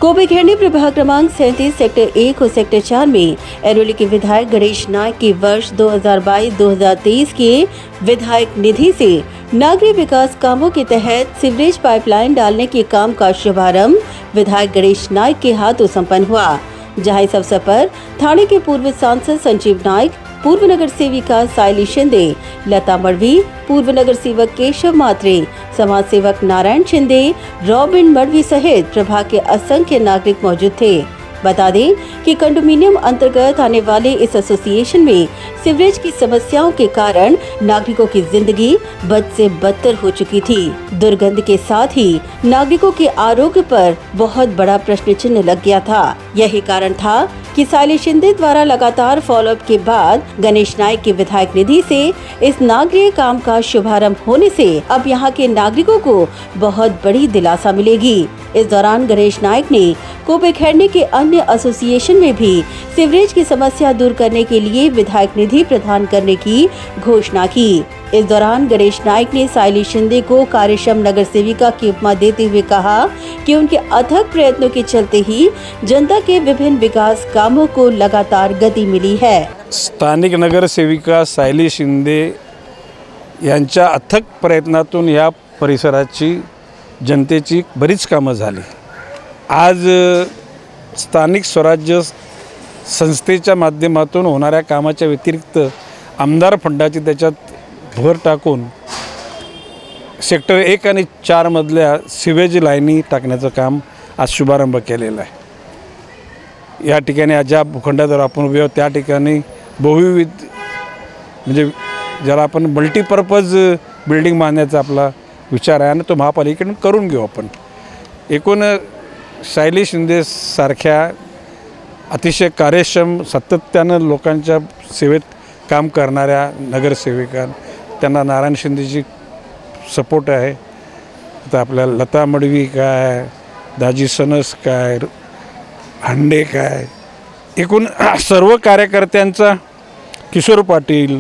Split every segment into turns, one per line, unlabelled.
कोपेखेरनी प्रभाग क्रमांक 37 सेक्टर 1 और सेक्टर 4 में ऐरोली के विधायक गणेश नायक के वर्ष 2022-2023 के विधायक निधि से नागरिक विकास कामों के तहत सीवरेज पाइपलाइन डालने के काम का शुभारंभ विधायक गणेश नायक के हाथों संपन्न हुआ, जहां इस अवसर पर थाने के पूर्व सांसद संजीव नायक, पूर्व नगर सेविका सायली शिंदे, लता मड़वी, पूर्व नगर सेवक केशव मात्रे, समाज सेवक नारायण शिंदे, रॉबिन मड़वी सहित प्रभाग के असंख्य नागरिक मौजूद थे। बता दें कि कंडोमिनियम अंतर्गत आने वाले इस एसोसिएशन में सीवरेज की समस्याओं के कारण नागरिकों की जिंदगी बद से बदतर हो चुकी थी। दुर्गंध के साथ ही नागरिकों के आरोग्य पर बहुत बड़ा प्रश्न चिन्ह लग गया था। यही कारण था कि सायली शिंदे द्वारा लगातार फॉलोअप के बाद गणेश नायक के विधायक निधि से इस नागरिक काम का शुभारंभ होने से अब यहाँ के नागरिकों को बहुत बड़ी दिलासा मिलेगी। इस दौरान गणेश नायक ने कोपेखेरनी के अन्य एसोसिएशन में भी सीवरेज की समस्या दूर करने के लिए विधायक निधि प्रदान करने की घोषणा की। इस दौरान गणेश नायक ने सायली शिंदे को कार्यक्षम नगर सेविका की उपमा देते हुए कहा कि उनके अथक प्रयत्नों के चलते ही जनता के विभिन्न विकास कामों को लगातार गति मिली है।
स्थानिक नगरसेविका सायली शिंदे यांच्या अथक प्रयत्नातून या परिसराची जनतेची बरीच कामं झाली। आज स्थानिक स्वराज्य संस्थेच्या माध्यमातून होणाऱ्या कामाच्या व्यतिरिक्त आमदार फंडाची त्याच्यात भर टाकून सेक्टर 1 आणि 4 मधल्या सिवेज लाईनी टाकण्याचं काम आज शुभारंभ केलेला आहे। या ठिकाणी आज ज्या भूखंडावर आपण उभे आहोत त्या ठिकाणी बहुविध म्हणजे ज्याला आपण मल्टीपर्पज बिल्डिंग बांधण्याचा आपला विचार आहे आणि तो महापालिकेकडून करून घेऊ आपण। एकूण सायली शिंदे सारख्या अतिशय कार्यक्षम सातत्यानं लोकांच्या सेवेत काम करणाऱ्या नगरसेविका त्यांना नारायण शिंदेची सपोर्ट आहे। आता आपल्याला लता मडवी काय, दाजी सनस काय, हांडे काय, एकूण सर्व कार्यकर्त्यांचा, किशोर पाटील,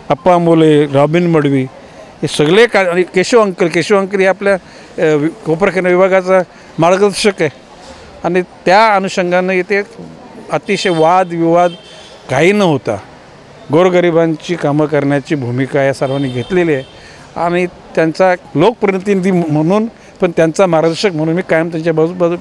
अप्पा मोले, रॉबिन मडवी हे सगळे आणि केशव अंकल हे आपल्या कोपेखेरनी विभागाचा मार्गदर्शक आहे आणि त्या अनुषंगाने इथे अतिशय वादविवाद काही न होता गोरगरिबांची कामं करण्याची भूमिका या सर्वांनी घेतलेली आहे आणि त्यांचा लोकप्रतिनिधी म्हणून पण त्यांचा मार्गदर्शक म्हणून मी कायम त्यांच्या बाजू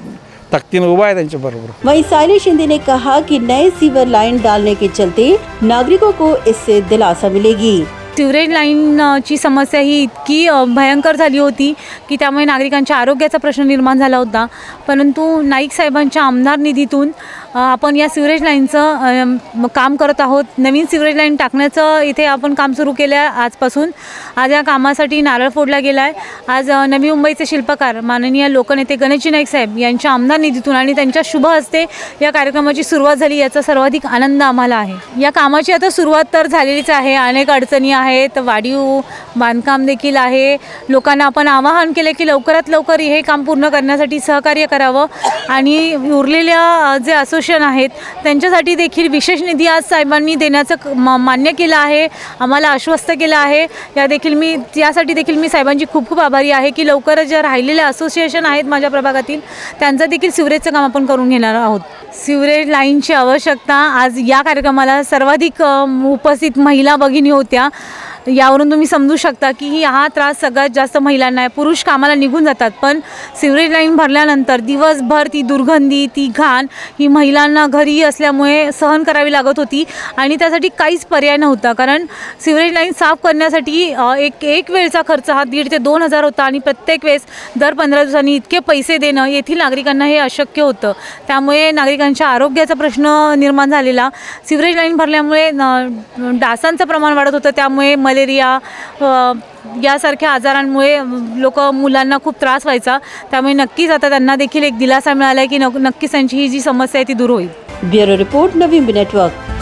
ताकदीने उभा है त्यांच्या बरोबर।
वहीं सायली शिंदे ने कहा कि नए सीवर लाइन डालने के चलते नागरिकों को इससे दिलासा मिलेगी।
सीवरेज लाईनची समस्या ही इतकी भयंकर झाली होती की त्यामुळे नागरिकांच्या आरोग्याचा प्रश्न निर्माण झाला होता, परंतु नाईक साहेबांच्या आमदार निधीतून आपण या सीवरेज लाईनचं काम करत आहोत। नवीन सीवरेज लाईन टाकण्याचं इथे आपण काम सुरू केलं आहे आजपासून। आज या कामासाठी नारळ फोडला गेला आहे। आज नवी मुंबईचे शिल्पकार माननीय लोकनेते गणेशजी नाईक साहेब यांच्या आमदार निधीतून आणि त्यांच्या शुभ हस्ते या कार्यक्रमाची सुरुवात झाली, याचा सर्वाधिक आनंद आम्हाला आहे। या कामाची आता सुरुवात तर झालेलीच आहे, अनेक अडचणी आहेत, वाढीव बांधकाम देखील आहे। लोकांना आपण आवाहन केले की लवकरात लवकर हे काम पूर्ण करण्यासाठी सहकार्य करावं आणि उरलेल्या जे असोसिएशन आहेत त्यांच्यासाठी देखील विशेष निधी आज साहेबांनी देण्याचं मान्य केलं आहे, आम्हाला आश्वस्त केलं आहे। यासाठी देखील मी साहेबांची खूप खूप आभारी आहे की लवकरच ज्या राहिलेल्या असोसिएशन आहेत माझ्या प्रभागातील त्यांचं देखील सीवरेजचं काम आपण करून घेणार आहोत। सीवरेज लाईनची आवश्यकता आज या कार्यक्रमाला सर्वाधिक उपस्थित महिला भगिनी होत्या। यावरून तुम्ही समजू शकता की हा त्रास सगळ्यात जास्त महिलांना आहे। पुरुष कामाला निघून जातात, पण सीवरेज लाईन भरल्यानंतर दिवसभर ती दुर्गंधी, ती घाण ही महिलांना घरी असल्यामुळे सहन करावी लागत होती आणि त्यासाठी काहीच पर्याय नव्हता। कारण सीवरेज लाईन साफ करण्यासाठी एक वेळचा खर्च हा 1,500 ते 2,000 होता आणि प्रत्येक वेळेस दर 15 दिवसांनी इतके पैसे देणं येथील नागरिकांना हे अशक्य होतं। त्यामुळे नागरिकांच्या आरोग्याचा प्रश्न निर्माण झालेला। सीवरेज लाईन भरल्यामुळे डासांचं प्रमाण वाढत होतं, त्यामुळे मलेरिया यासारख्या आजारांमुळे मुलांना खूप त्रास व्हायचा। त्यामुळे नक्कीच आता त्यांना देखील एक दिलासा मिळाला आहे की नक्कीच त्यांची ही जी समस्या आहे ती दूर होईल।
ब्युरो रिपोर्ट, नवी नेटवर्क।